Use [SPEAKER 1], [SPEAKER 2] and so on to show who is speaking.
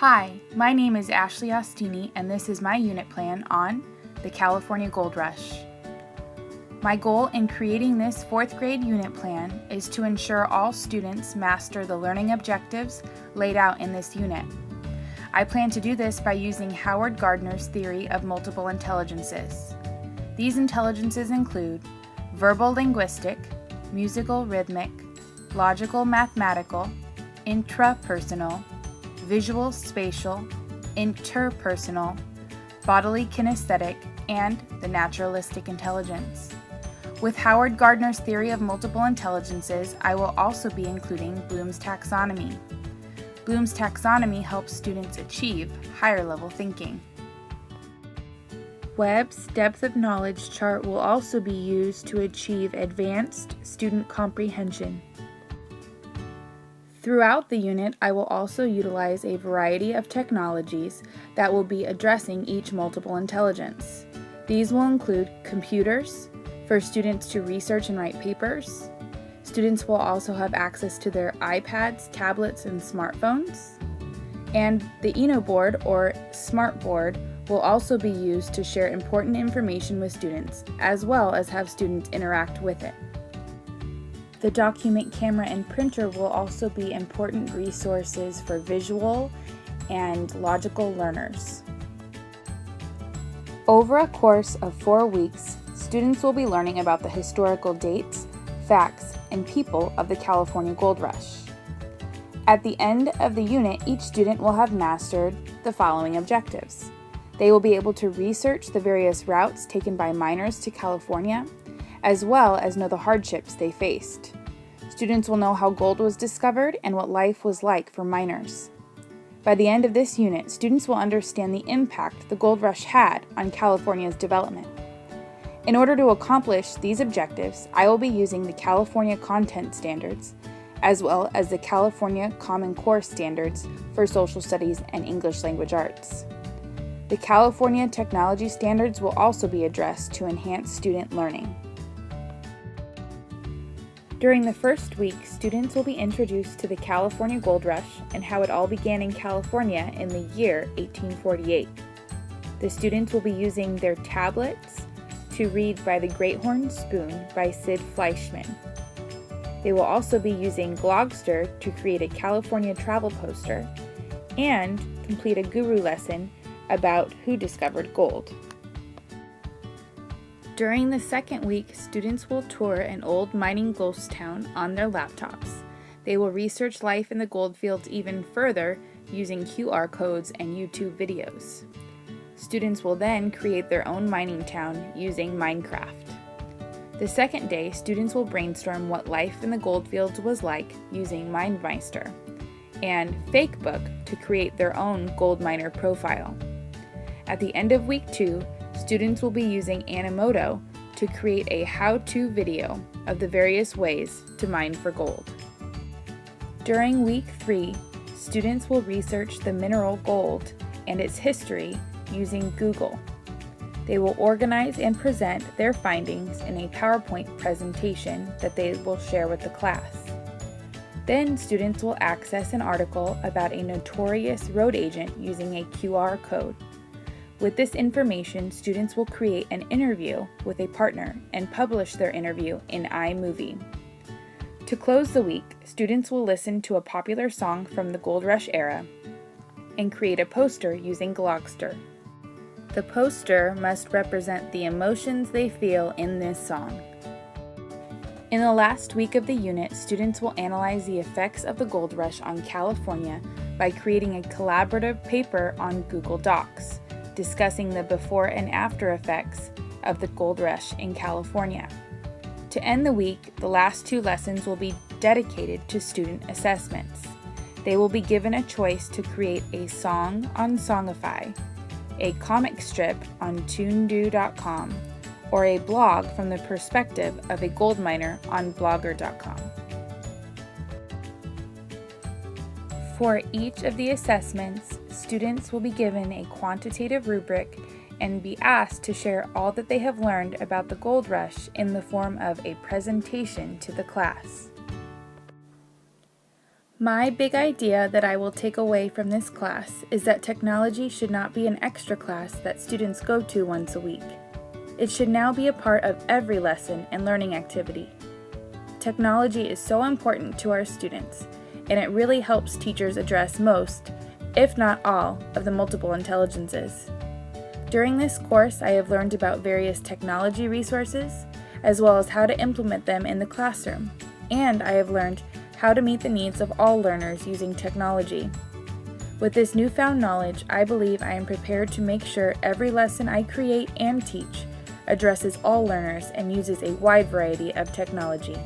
[SPEAKER 1] Hi, my name is Ashley Ostini, and this is my unit plan on the California Gold Rush. My goal in creating this 4th grade unit plan is to ensure all students master the learning objectives laid out in this unit. I plan to do this by using Howard Gardner's theory of multiple intelligences. These intelligences include verbal linguistic, musical rhythmic, logical mathematical, intrapersonal, visual spatial, interpersonal, bodily kinesthetic, and the naturalistic intelligence. With Howard Gardner's theory of multiple intelligences, I will also be including Bloom's taxonomy. Bloom's taxonomy helps students achieve higher level thinking. Webb's depth of knowledge chart will also be used to achieve advanced student comprehension. Throughout the unit, I will also utilize a variety of technologies that will be addressing each multiple intelligence. These will include computers for students to research and write papers. Students will also have access to their iPads, tablets, and smartphones. And the ENO-board or smart board will also be used to share important information with students, as well as have students interact with it. The document camera and printer will also be important resources for visual and logical learners. Over a course of 4 weeks, students will be learning about the historical dates, facts, and people of the California Gold Rush. At the end of the unit, each student will have mastered the following objectives. They will be able to research the various routes taken by miners to California, as well as know the hardships they faced. Students will know how gold was discovered and what life was like for miners. By the end of this unit, students will understand the impact the gold rush had on California's development. In order to accomplish these objectives, I will be using the California Content Standards, as well as the California Common Core Standards for Social Studies and English Language Arts. The California Technology Standards will also be addressed to enhance student learning. During the first week, students will be introduced to the California Gold Rush and how it all began in California in the year 1848. The students will be using their tablets to read By the Great Horn Spoon by Sid Fleischman. They will also be using Glogster to create a California travel poster and complete a guru lesson about who discovered gold. During the second week, students will tour an old mining ghost town on their laptops. They will research life in the gold fields even further using QR codes and YouTube videos. Students will then create their own mining town using Minecraft. The second day, students will brainstorm what life in the gold fields was like using MindMeister and Fakebook to create their own gold miner profile. At the end of week 2, students will be using Animoto to create a how-to video of the various ways to mine for gold. During week 3, students will research the mineral gold and its history using Google. They will organize and present their findings in a PowerPoint presentation that they will share with the class. Then students will access an article about a notorious road agent using a QR code. With this information, students will create an interview with a partner and publish their interview in iMovie. To close the week, students will listen to a popular song from the Gold Rush era and create a poster using Glogster. The poster must represent the emotions they feel in this song. In the last week of the unit, students will analyze the effects of the gold rush on California by creating a collaborative paper on Google Docs, discussing the before and after effects of the gold rush in California. To end the week, the last 2 lessons will be dedicated to student assessments. They will be given a choice to create a song on Songify, a comic strip on toondoo.com, or a blog from the perspective of a gold miner on blogger.com. For each of the assessments, students will be given a quantitative rubric and be asked to share all that they have learned about the gold rush in the form of a presentation to the class. My big idea that I will take away from this class is that technology should not be an extra class that students go to once a week. It should now be a part of every lesson and learning activity. Technology is so important to our students, and it really helps teachers address most, if not all, of the multiple intelligences. During this course, I have learned about various technology resources, as well as how to implement them in the classroom, and I have learned how to meet the needs of all learners using technology. With this newfound knowledge, I believe I am prepared to make sure every lesson I create and teach addresses all learners and uses a wide variety of technology.